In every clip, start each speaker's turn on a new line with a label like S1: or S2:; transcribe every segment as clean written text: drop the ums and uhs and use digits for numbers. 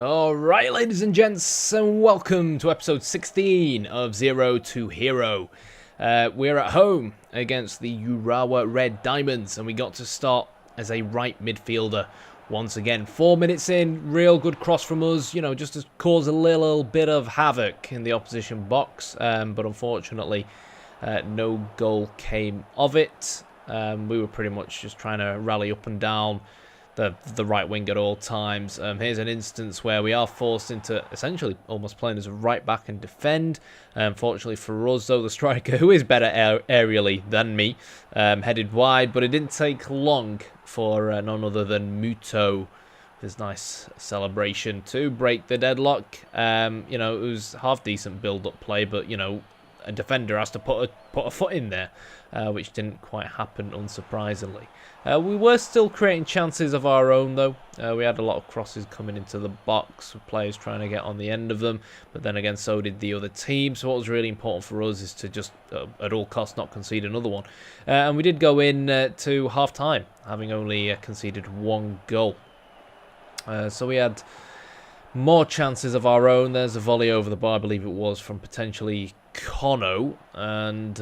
S1: Alright, ladies and gents, and welcome to episode 16 of Zero to Hero. We're at home against the Urawa Red Diamonds, and we got to start as a right midfielder once again. 4 minutes in, real good cross from us, you know, just to cause a little bit of havoc in the opposition box, but unfortunately no goal came of it. We were pretty much just trying to rally up and down the right wing at all times. Here's an instance where we are forced into essentially almost playing as a right back and defend. Fortunately for us, though, the striker, who is better aerially than me, headed wide, but it didn't take long for none other than Muto, his nice celebration, to break the deadlock. You know, it was half decent build-up play, but you know, a defender has to put a foot in there, which didn't quite happen, unsurprisingly. We were still creating chances of our own, though. We had a lot of crosses coming into the box, with players trying to get on the end of them, but then again, so did the other team. So what was really important for us is to just, at all costs, not concede another one. And we did go in to half-time, having only conceded one goal. So we had more chances of our own. There's a volley over the bar, I believe it was, from potentially Kono, and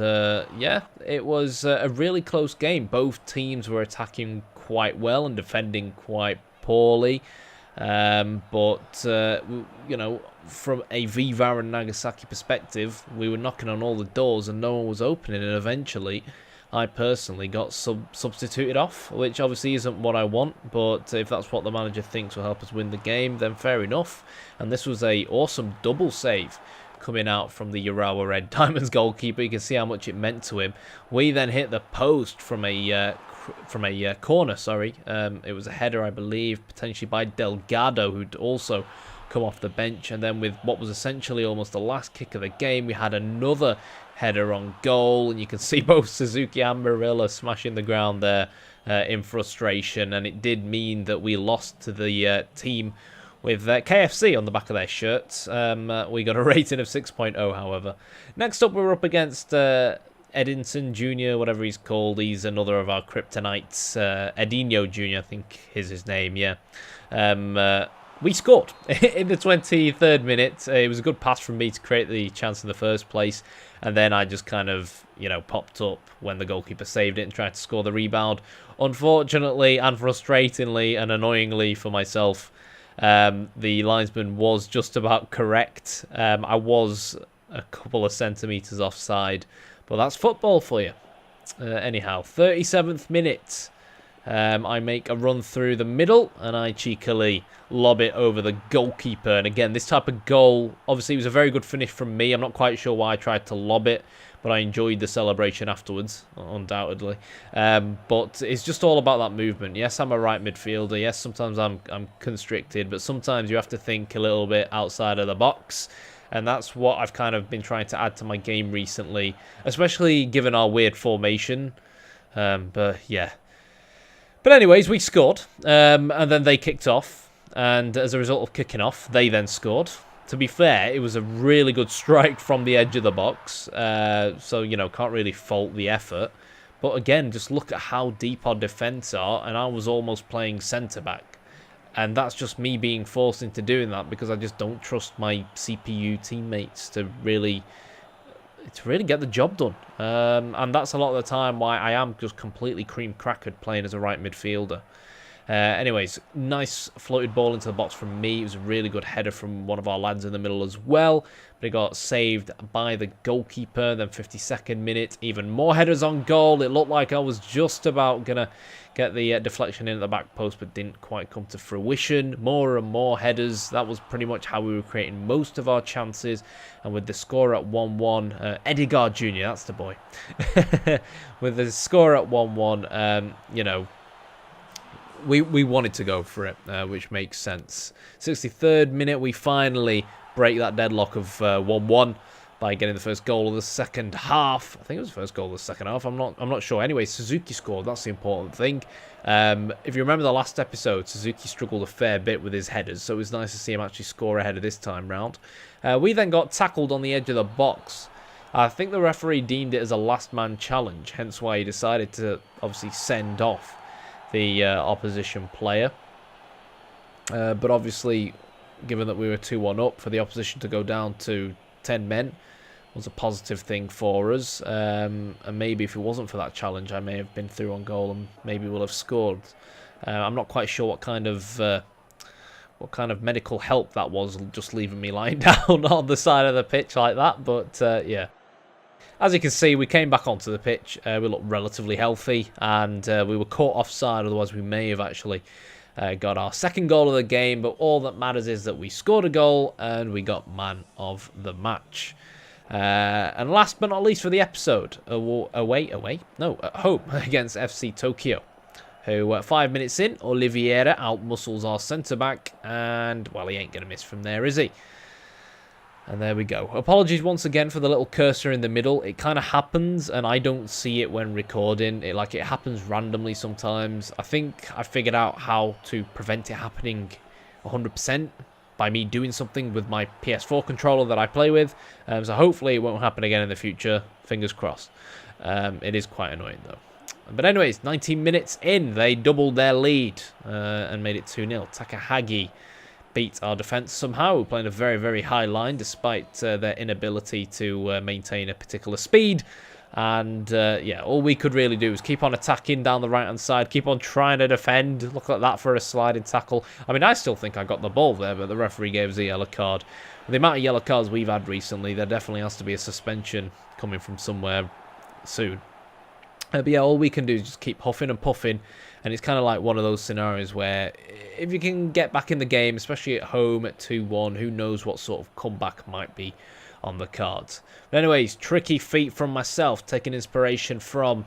S1: yeah, it was a really close game. Both teams were attacking quite well and defending quite poorly, but you know, from a V-Varen Nagasaki perspective, we were knocking on all the doors and no one was opening, and eventually I personally got substituted off, which obviously isn't what I want, but if that's what the manager thinks will help us win the game, then fair enough. And this was a awesome double save coming out from the Urawa Red Diamonds goalkeeper. You can see how much it meant to him. We then hit the post from a corner. Sorry, it was a header, I believe, potentially by Delgado, who'd also come off the bench. And then with what was essentially almost the last kick of the game, we had another header on goal, and you can see both Suzuki and Marilla smashing the ground there in frustration. And it did mean that we lost to the team with KFC on the back of their shirts. We got a rating of 6.0, however. Next up, we're up against Edinson Junior, whatever he's called. He's another of our kryptonites. Edinson Junior, I think is his name, yeah. We scored in the 23rd minute. It was a good pass from me to create the chance in the first place. And then I just kind of, you know, popped up when the goalkeeper saved it and tried to score the rebound. Unfortunately and frustratingly and annoyingly for myself, the linesman was just about correct. I was a couple of centimetres offside, but that's football for you. Anyhow, 37th minute, I make a run through the middle and I cheekily lob it over the goalkeeper. And again, this type of goal, obviously it was a very good finish from me. I'm not quite sure why I tried to lob it, but I enjoyed the celebration afterwards, undoubtedly. But it's just all about that movement. Yes, I'm a right midfielder. Yes, sometimes I'm constricted, but sometimes you have to think a little bit outside of the box. And that's what I've kind of been trying to add to my game recently, especially given our weird formation. But yeah. But anyways, we scored, and then they kicked off. And as a result of kicking off, they then scored. To be fair, it was a really good strike from the edge of the box. So, you know, can't really fault the effort. But again, just look at how deep our defence are. And I was almost playing centre-back. And that's just me being forced into doing that because I just don't trust my CPU teammates to really get the job done. And that's a lot of the time why I am just completely cream-crackered playing as a right midfielder. Anyways, nice floated ball into the box from me. It was a really good header from one of our lads in the middle as well. But it got saved by the goalkeeper. Then 52nd minute, even more headers on goal. It looked like I was just about going to get the deflection in at the back post, but didn't quite come to fruition. More and more headers. That was pretty much how we were creating most of our chances. And with the score at 1-1, Edinson Junior, that's the boy. With the score at 1-1, you know, we wanted to go for it, which makes sense. 63rd minute, we finally break that deadlock of 1-1 by getting the first goal of the second half. I think it was the first goal of the second half. I'm not sure. Anyway, Suzuki scored. That's the important thing. If you remember the last episode, Suzuki struggled a fair bit with his headers, so it was nice to see him actually score a header this time round. We then got tackled on the edge of the box. I think the referee deemed it as a last man challenge, hence why he decided to obviously send off the opposition player. But obviously given that we were 2-1 up, for the opposition to go down to 10 men was a positive thing for us. And maybe if it wasn't for that challenge, I may have been through on goal and maybe will have scored. I'm not quite sure what kind of medical help that was, just leaving me lying down on the side of the pitch like that. But yeah, as you can see, we came back onto the pitch. We looked relatively healthy, and we were caught offside. Otherwise, we may have actually got our second goal of the game. But all that matters is that we scored a goal and we got man of the match. And last but not least for the episode, at home against FC Tokyo, who 5 minutes in, Oliveira outmuscles our centre-back, and, well, he ain't going to miss from there, is he? And there we go. Apologies once again for the little cursor in the middle. It kind of happens, and I don't see it when recording. It happens randomly sometimes. I think I figured out how to prevent it happening 100% by me doing something with my PS4 controller that I play with. So hopefully it won't happen again in the future. Fingers crossed. It is quite annoying, though. But anyways, 19 minutes in, they doubled their lead and made it 2-0. Takahagi beat our defence somehow, playing a very, very high line despite their inability to maintain a particular speed. And yeah, all we could really do was keep on attacking down the right-hand side, keep on trying to defend. Look at that for a sliding tackle. I mean, I still think I got the ball there, but the referee gave us a yellow card. With the amount of yellow cards we've had recently, there definitely has to be a suspension coming from somewhere soon. But yeah, all we can do is just keep huffing and puffing, and it's kind of like one of those scenarios where if you can get back in the game, especially at home at 2-1, who knows what sort of comeback might be on the cards. But anyways, tricky feet from myself, taking inspiration from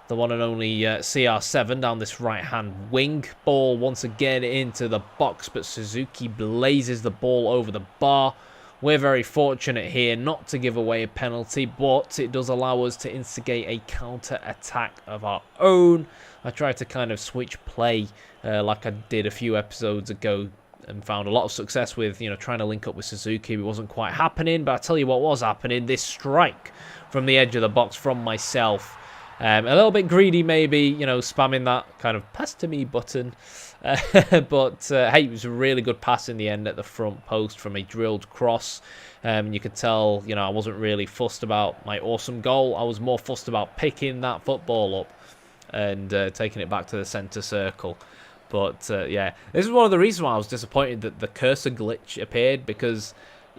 S1: the one and only CR7 down this right-hand wing. Ball once again into the box, but Suzuki blazes the ball over the bar. We're very fortunate here not to give away a penalty, but it does allow us to instigate a counter-attack of our own. I tried to kind of switch play like I did a few episodes ago and found a lot of success with, trying to link up with Suzuki. It wasn't quite happening, but I tell you what was happening. This strike from the edge of the box from myself. A little bit greedy maybe, spamming that kind of pass to me button. But hey, it was a really good pass in the end at the front post from a drilled cross. You could tell, I wasn't really fussed about my awesome goal. I was more fussed about picking that football up and taking it back to the centre circle. But yeah, this is one of the reasons why I was disappointed that the cursor glitch appeared, because,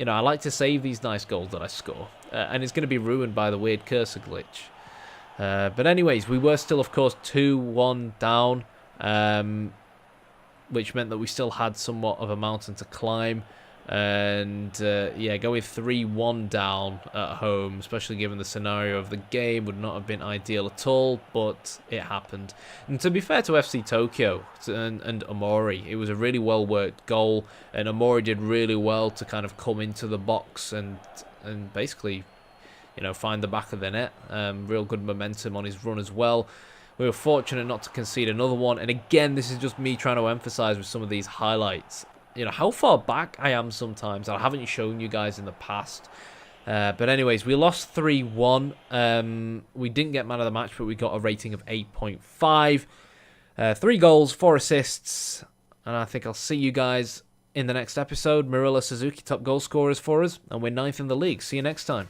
S1: I like to save these nice goals that I score. And it's going to be ruined by the weird cursor glitch. But anyways, we were still, of course, 2-1 down, which meant that we still had somewhat of a mountain to climb. And yeah, going 3-1 down at home, especially given the scenario of the game, would not have been ideal at all, but it happened. And to be fair to FC Tokyo and Omori, it was a really well-worked goal, and Omori did really well to kind of come into the box and basically, find the back of the net. Real good momentum on his run as well. We were fortunate not to concede another one, and again, this is just me trying to emphasize with some of these highlights, how far back I am sometimes that I haven't shown you guys in the past. But anyways, we lost 3-1. We didn't get man of the match, but we got a rating of 8.5. 3 goals, 4 assists, and I think I'll see you guys in the next episode. Marilla Suzuki, top goal scorers for us, and we're 9th in the league. See you next time.